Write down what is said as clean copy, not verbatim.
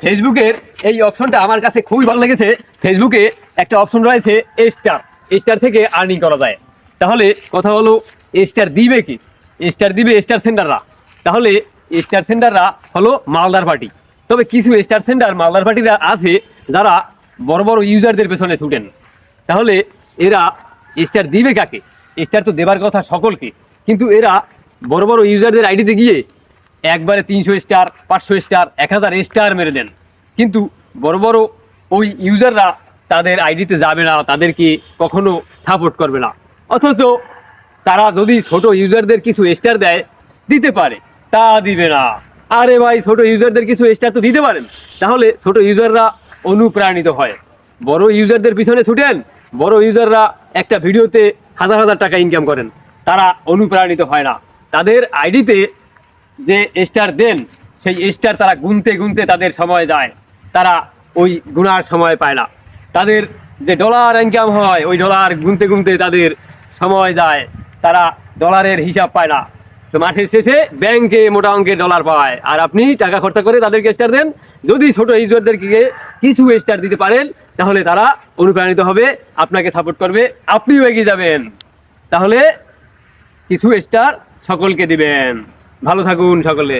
ফেসবুকের এই অপশনটা আমার কাছে খুবই ভালো লেগেছে। ফেসবুকে একটা অপশন রয়েছে স্টার, স্টার থেকে আর্নিং করা যায়। তাহলে কথা হলো স্টার দিবে কি? স্টার দিবে স্টার সেন্টাররা। তাহলে স্টার সেন্টাররা হলো মালদার পার্টি। তবে কিছু স্টার সেন্টার মালদার পার্টিরা আছে যারা বড় বড় ইউজারদের পেছনে ছুটেন। তাহলে এরা স্টার দিবে কাকে? স্টার তো দেবার কথা সকলকে, কিন্তু এরা বড় বড় ইউজারদের আইডিতে গিয়ে একবারে 300 স্টার, 500 স্টার, 1000 স্টার মেরে দেন। কিন্তু বড় বড় ওই ইউজাররা তাদের আইডিতে যাবে না, তাদেরকে কখনো সাপোর্ট করবে না। অথচ তারা যদি ছোট ইউজারদের কিছু স্টার দেয়, দিতে পারে, তা দিবে না। আরে ভাই, ছোট ইউজারদের কিছু স্টার তো দিতে পারেন, তাহলে ছোট ইউজাররা অনুপ্রাণিত হয়। বড় ইউজারদের পিছনে ছুটেন, বড় ইউজাররা একটা ভিডিওতে হাজার হাজার টাকা ইনকাম করেন, তারা অনুপ্রাণিত হয় না। তাদের আইডিতে যে স্টার দেন, সেই স্টার তারা গুনতে গুনতে তাদের সময় যায়, তারা ওই গুনার সময় পায় না। তাদের যে ডলার ইনকাম হয়, ওই ডলার গুনতে গুনতে তাদের সময় যায়, তারা ডলারের হিসাব পায় না। তো মাসের শেষে ব্যাংকে মোটা অঙ্কের ডলার পায়, আর আপনি টাকা খরচা করে তাদেরকে স্টার দেন। যদি ছোট ইউজারদেরকে কিছু স্টার দিতে পারেন, তাহলে তারা অনুপ্রাণিত হবে, আপনাকে সাপোর্ট করবে, আপনিও এগিয়ে যাবেন। তাহলে কিছু স্টার সকলকে দিবেন। ভালো থাকুন সকলে।